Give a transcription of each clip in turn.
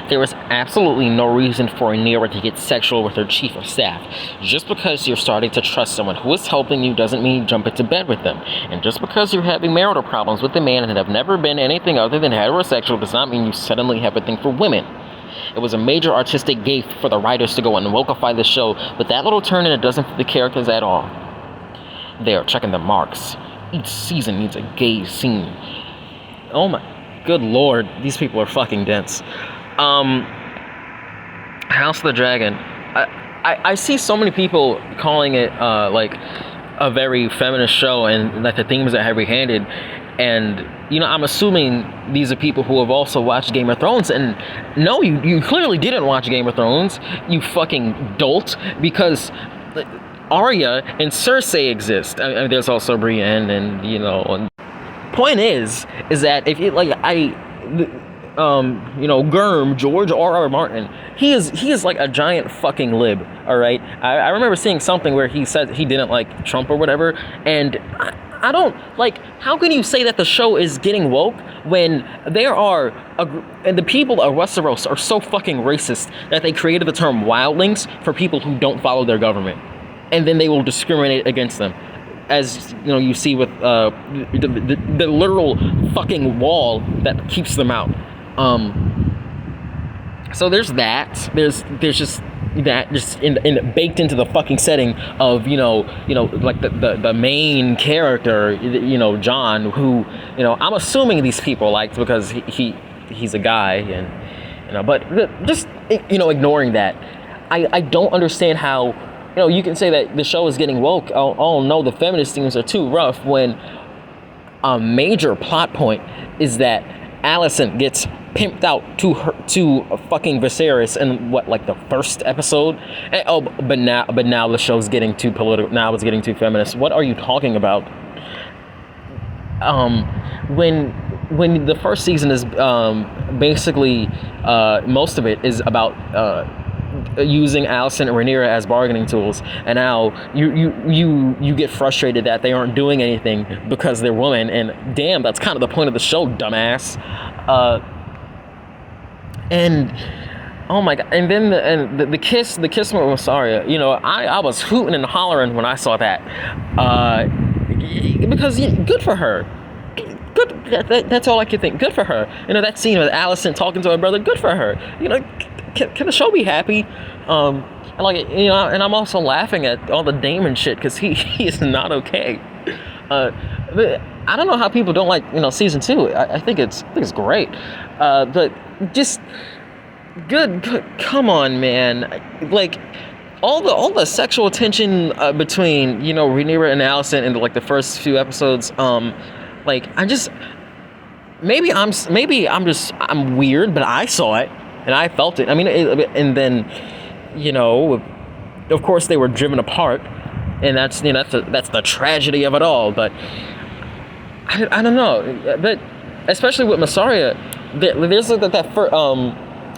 There is absolutely no reason for Rhaenyra to get sexual with her chief of staff. Just because you're starting to trust someone who is helping you doesn't mean you jump into bed with them. And just because you're having marital problems with a man that have never been anything other than heterosexual does not mean you suddenly have a thing for women. It was a major artistic gaffe for the writers to go and wokeify the show with that little turn, and it doesn't fit the characters at all. They are checking the marks. Each season needs a gay scene. Oh my good lord, these people are fucking dense. House of the Dragon. I see so many people calling it like a very feminist show, and that the themes are heavy-handed. And, I'm assuming these are people who have also watched Game of Thrones. And no, you clearly didn't watch Game of Thrones, you fucking dolt, because Arya and Cersei exist. I mean, there's also Brienne, and, and point is that if you, Germ, George R.R. Martin, he is like a giant fucking lib, all right? I remember seeing something where he said he didn't like Trump or whatever, and I don't, how can you say that the show is getting woke when there are, and the people of Westeros are so fucking racist that they created the term wildlings for people who don't follow their government, and then they will discriminate against them. As, you see with the literal fucking wall that keeps them out. So there's that. There's just that baked into the fucking setting of like the main character, John, who I'm assuming these people liked because he's a guy, and but just ignoring that, I don't understand how you can say that the show is getting woke. Oh no, the feminist themes are too rough, when a major plot point is that Alicent gets pimped out to fucking Viserys in the first episode. And, but now the show's getting too political. Now it's getting too feminist. What are you talking about? When the first season is basically most of it is about using Alicent and Rhaenyra as bargaining tools, and now you get frustrated that they aren't doing anything because they're women, and damn, that's kind of the point of the show, dumbass. And oh my god, and then the kiss with Arya, I was hooting and hollering when I saw that, because good for her. Good, that's all I could think. Good for her. That scene with Alicent talking to her brother. Good for her. Can the show be happy? And I'm also laughing at all the Daemon shit because he is not okay. But I don't know how people don't like season 2. I think it's great. But just good. Come on, man. All the sexual tension between Rhaenyra and Alicent in the first few episodes. I'm weird, but I saw it and I felt it. I mean, and then, of course they were driven apart, and that's the tragedy of it all. But I don't know. But especially with Mysaria, there's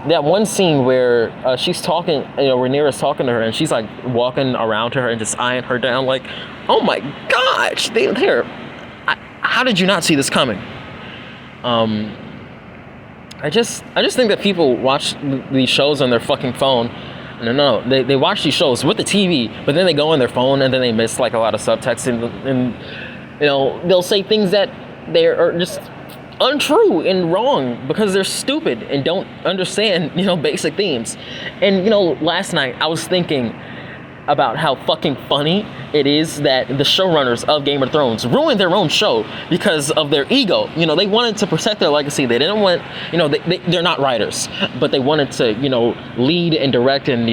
that one scene where she's talking, Rhaenyra's talking to her, and she's walking around to her and just eyeing her down, oh my gosh, they're. How did you not see this coming? I just think that people watch these shows on their fucking phone. No, they watch these shows with the TV, but then they go on their phone and then they miss a lot of subtext, and they'll say things that they are just untrue and wrong because they're stupid and don't understand basic themes. And last night I was thinking about how fucking funny it is that the showrunners of Game of Thrones ruined their own show because of their ego. They wanted to protect their legacy. They didn't want, they're not writers, but they wanted to, lead and direct and,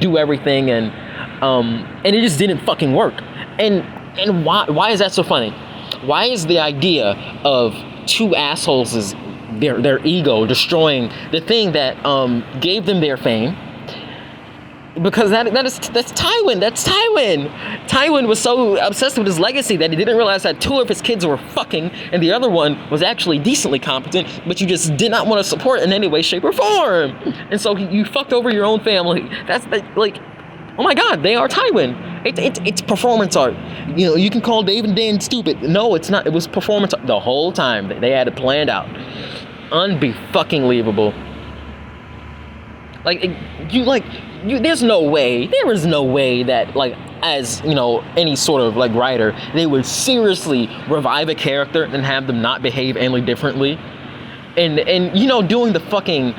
do everything, and it just didn't fucking work. And why is that so funny? Why is the idea of two assholes is their ego destroying the thing that gave them their fame? Because that's Tywin. That's Tywin. Tywin was so obsessed with his legacy that he didn't realize that 2 of his kids were fucking, and the other one was actually decently competent, but you just did not want to support in any way, shape, or form. And so you fucked over your own family. That's oh my god, they are Tywin. It's performance art. You can call Dave and Dan stupid. No, it's not. It was performance art the whole time. They had it planned out. Unbe-fucking-believable. Like there's no way. There is no way that like as any sort of like writer, they would seriously revive a character and have them not behave any differently. And doing the fucking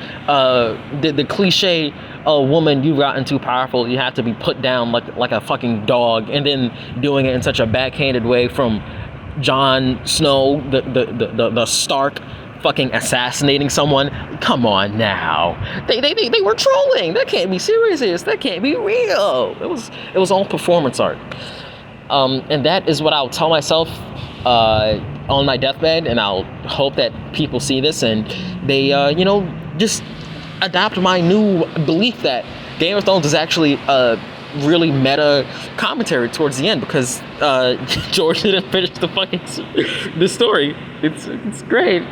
the cliche woman, you've gotten too powerful, you have to be put down like a fucking dog, and then doing it in such a backhanded way from Jon Snow, the Stark, fucking assassinating someone. Come on now, they were trolling. That can't be serious. That can't be real. It was all performance art. And that is what I'll tell myself on my deathbed, and I'll hope that people see this and they just adopt my new belief that Game of Thrones is actually really meta commentary towards the end, because George didn't finish the story. It's great.